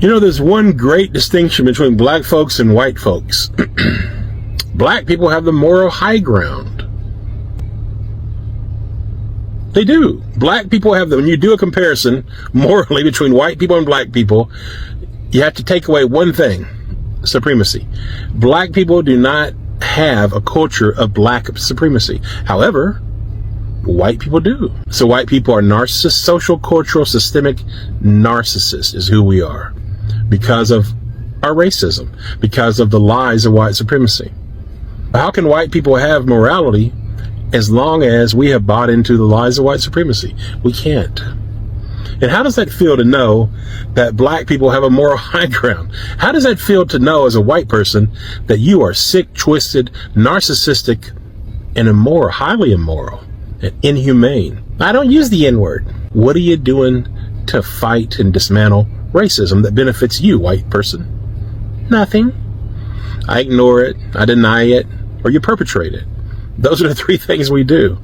You know, there's one great distinction between black folks and white folks. Black people have the moral high ground. They do. Black people have when you do a comparison morally between white people and black people, you have to take away one thing: supremacy. Black people do not have a culture of black supremacy. However, white people do. So white people are narcissists, social, cultural, systemic narcissists is who we are because of our racism, because of the lies of white supremacy. How can white people have morality as long as we have bought into the lies of white supremacy? We can't. And how does that feel to know that black people have a moral high ground? How does that feel to know as a white person that you are sick, twisted, narcissistic, and immoral, highly immoral and inhumane? I don't use the N-word. What are you doing to fight and dismantle racism that benefits you, white person? Nothing. I ignore it, I deny it, or you perpetrate it. Those are the three things we do.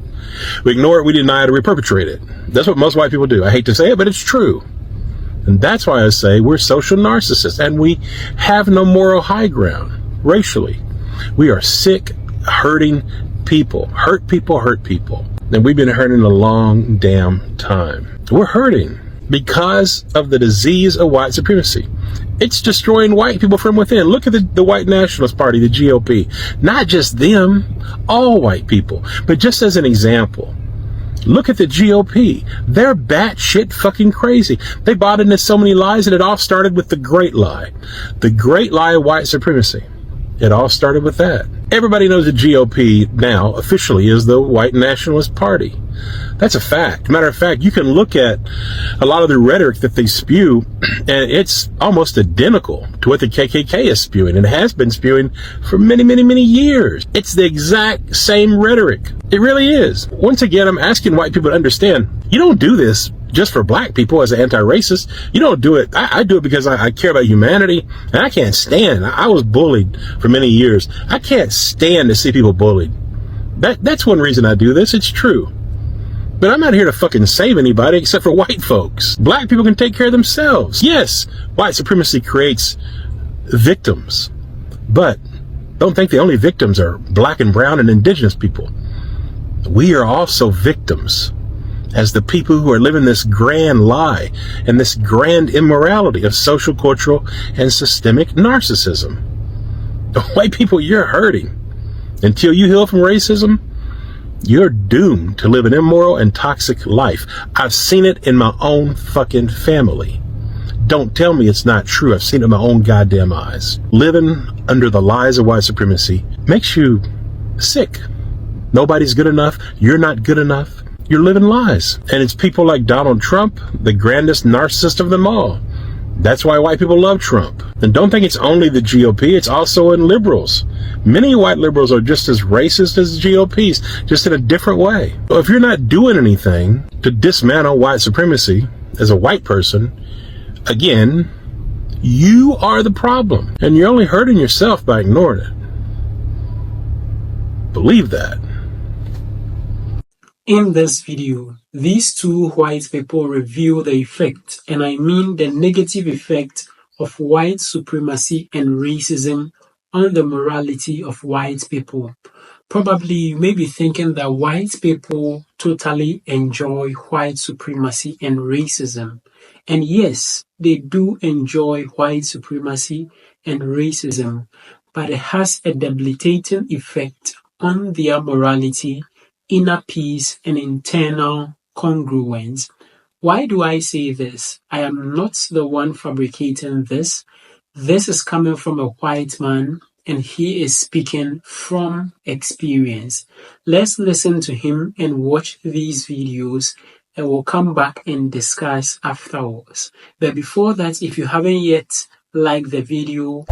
We ignore it, we deny it, or we perpetrate it. That's what most white people do. I hate to say it, but it's true. And that's why I say we're social narcissists, and we have no moral high ground racially. We are sick, hurting people. Hurt people, hurt people. And we've been hurting a long damn time. We're hurting because of the disease of white supremacy. It's destroying white people from within. Look at the white nationalist party, the GOP. Not just them, all white people. But just as an example, look at the GOP. They're batshit fucking crazy. They bought into so many lies, and it all started with the great lie. The great lie of white supremacy. It all started with that. Everybody knows the GOP now officially is the white nationalist party. That's a fact. Matter of fact, you can look at a lot of the rhetoric that they spew, and it's almost identical to what the KKK is spewing, and has been spewing for many, many, many years. It's the exact same rhetoric. It really is. Once again, I'm asking white people to understand, you don't do this just for black people as an anti-racist. You don't do it. I do it because I care about humanity, and I can't stand. I was bullied for many years. I can't stand to see people bullied. That's one reason I do this. It's true. But I'm not here to fucking save anybody except for white folks. Black people can take care of themselves. Yes, white supremacy creates victims, but don't think the only victims are black and brown and indigenous people. We are also victims as the people who are living this grand lie and this grand immorality of social, cultural, and systemic narcissism. White people, you're hurting. Until you heal from racism, you're doomed to live an immoral and toxic life. I've seen it in my own fucking family. Don't tell me it's not true. I've seen it in my own goddamn eyes. Living under the lies of white supremacy makes you sick. Nobody's good enough. You're not good enough. You're living lies. And it's people like Donald Trump, the grandest narcissist of them all. That's why white people love Trump. And don't think it's only the GOP, it's also in liberals. Many white liberals are just as racist as the GOPs, just in a different way. So if you're not doing anything to dismantle white supremacy as a white person, again, you are the problem. And you're only hurting yourself by ignoring it. Believe that. In this video, these two white people review the effect, and I mean the negative effect of white supremacy and racism on the morality of white people. Probably you may be thinking that white people totally enjoy white supremacy and racism. And yes, they do enjoy white supremacy and racism, but it has a debilitating effect on their morality, inner peace, and internal congruence. Why do I say this? I am not the one fabricating this. This is coming from a white man, and he is speaking from experience. Let's listen to him and watch these videos, and we'll come back and discuss afterwards. But before that, if you haven't yet liked the video,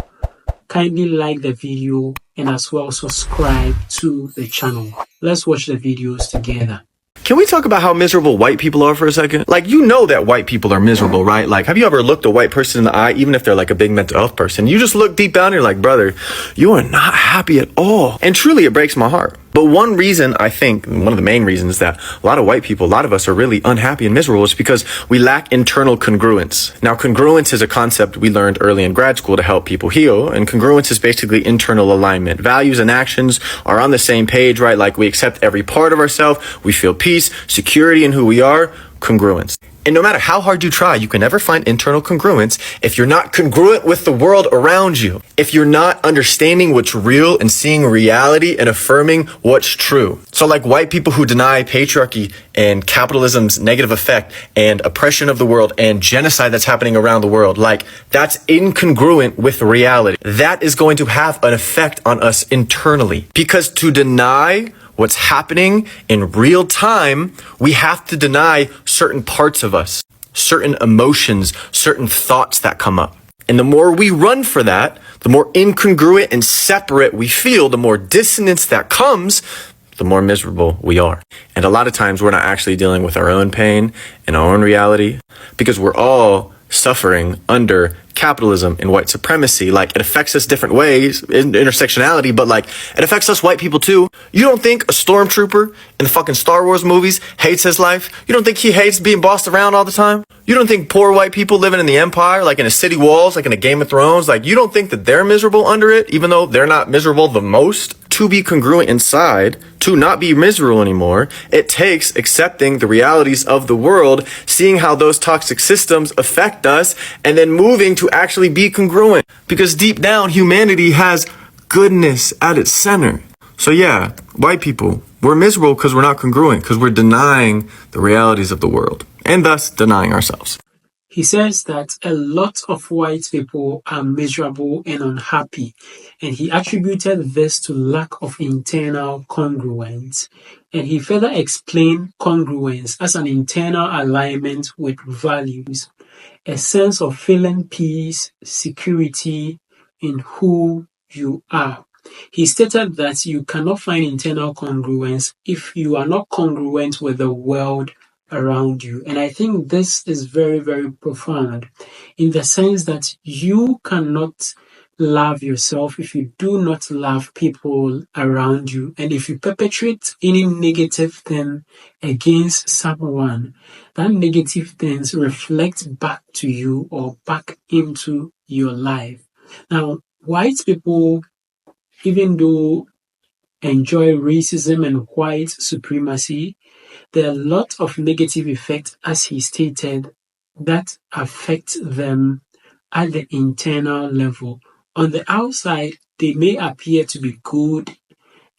kindly like the video and as well subscribe to the channel. Let's watch the videos together. Can we talk about how miserable white people are for a second? Like, you know that white people are miserable, right? Like, have you ever looked a white person in the eye, even if they're like a big mental health person? You just look deep down and you're like, brother, you are not happy at all. And truly, it breaks my heart. But one reason, I think, one of the main reasons that a lot of white people, a lot of us are really unhappy and miserable is because we lack internal congruence. Now, congruence is a concept we learned early in grad school to help people heal. And congruence is basically internal alignment. Values and actions are on the same page, right? Like we accept every part of ourselves. We feel peace, security in who we are, congruence. And no matter how hard you try, you can never find internal congruence if you're not congruent with the world around you. If you're not understanding what's real and seeing reality and affirming what's true. So like white people who deny patriarchy and capitalism's negative effect and oppression of the world and genocide that's happening around the world, like that's incongruent with reality. That is going to have an effect on us internally. Because to deny what's happening in real time, we have to deny certain parts of us, certain emotions, certain thoughts that come up. And the more we run for that, the more incongruent and separate we feel, the more dissonance that comes, the more miserable we are. And a lot of times we're not actually dealing with our own pain and our own reality because we're all suffering under capitalism and white supremacy. Like it affects us different ways in intersectionality, but like it affects us white people too. You don't think a stormtrooper in the fucking Star Wars movies hates his life? You don't think he hates being bossed around all the time? You don't think poor white people living in the empire, like in a city walls, like in a Game of Thrones, like you don't think that they're miserable under it, even though they're not miserable the most? To be congruent inside, to not be miserable anymore, it takes accepting the realities of the world, seeing how those toxic systems affect us, and then moving to actually be congruent. Because deep down, humanity has goodness at its center. So yeah, white people, we're miserable because we're not congruent, because we're denying the realities of the world, and thus denying ourselves. He says that a lot of white people are miserable and unhappy, and he attributed this to lack of internal congruence. And he further explained congruence as an internal alignment with values, a sense of feeling peace, security in who you are. He stated that you cannot find internal congruence if you are not congruent with the world around you. And I think this is very, very profound in the sense that you cannot love yourself if you do not love people around you. And if you perpetrate any negative thing against someone, that negative things reflect back to you or back into your life. Now, white people, even though enjoy racism and white supremacy, there are a lot of negative effects, as he stated, that affect them at the internal level. On the outside, they may appear to be good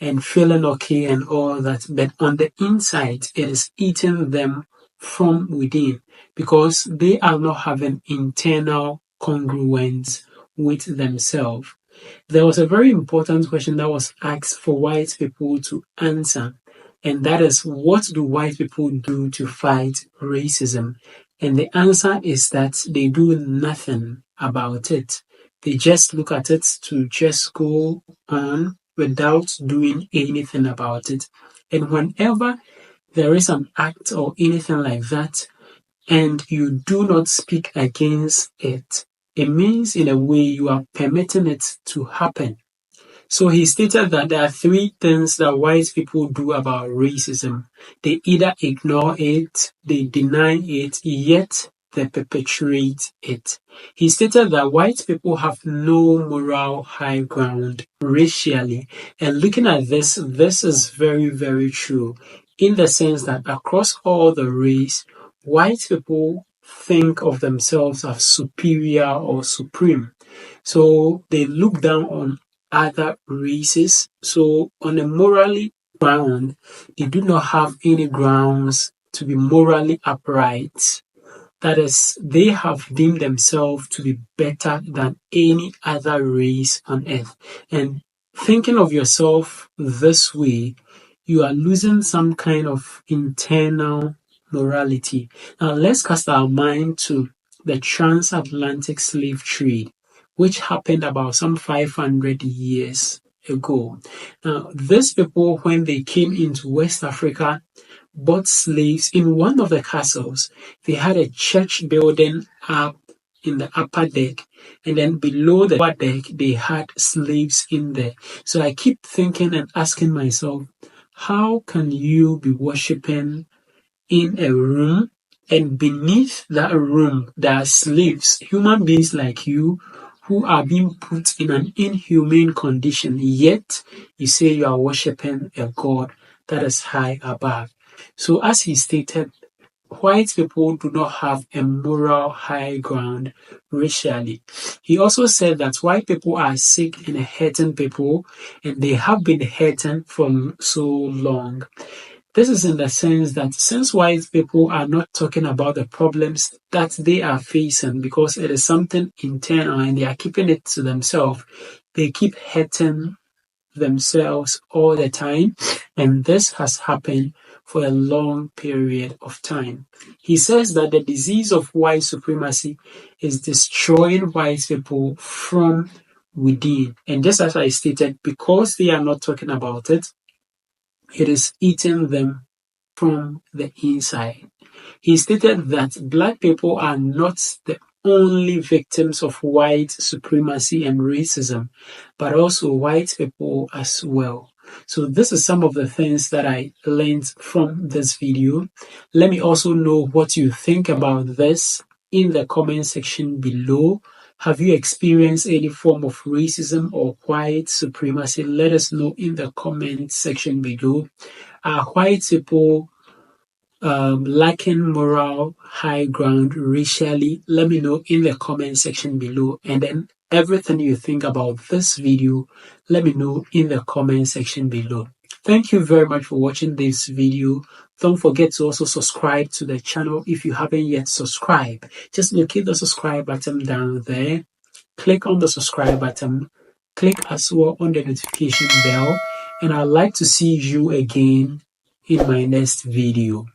and feeling okay and all that, but on the inside, it is eating them from within because they are not having internal congruence with themselves. There was a very important question that was asked for white people to answer. And that is, what do white people do to fight racism? And the answer is that they do nothing about it. They just look at it to just go on without doing anything about it. And whenever there is an act or anything like that, and you do not speak against it, it means in a way you are permitting it to happen. So he stated that there are three things that white people do about racism. They either ignore it, they deny it, yet they perpetuate it. He stated that white people have no moral high ground racially. And looking at this is very, very true in the sense that across all the race, white people think of themselves as superior or supreme. So they look down on other races. So on a morally ground, they do not have any grounds to be morally upright. That is, they have deemed themselves to be better than any other race on earth. And thinking of yourself this way, you are losing some kind of internal morality. Now let's cast our mind to the transatlantic slave trade, which happened about some 500 years ago. Now, these people, when they came into West Africa, bought slaves in one of the castles. They had a church building up in the upper deck, and then below the what they had slaves in there. So I keep thinking and asking myself, how can you be worshiping in a room, and beneath that room there are slaves, human beings like you, who are being put in an inhumane condition, yet you say you are worshiping a God that is high above? So as he stated, white people do not have a moral high ground racially. He also said that white people are sick and hurting people, and they have been hurting for so long. This is in the sense that since white people are not talking about the problems that they are facing because it is something internal and they are keeping it to themselves, they keep hurting themselves all the time, and this has happened for a long period of time. He says that the disease of white supremacy is destroying white people from within, and just as I stated, because they are not talking about it, it is eating them from the inside. He stated that black people are not the only victims of white supremacy and racism, but also white people as well. So this is some of the things that I learned from this video. Let me also know what you think about this in the comment section below. Have you experienced any form of racism or white supremacy? Let us know in the comment section below. Are white people lacking moral high ground racially? Let me know in the comment section below. And then everything you think about this video, let me know in the comment section below. Thank you very much for watching this video. Don't forget to also subscribe to the channel if you haven't yet subscribed. Just locate the subscribe button down there. Click on the subscribe button. Click as well on the notification bell. And I'd like to see you again in my next video.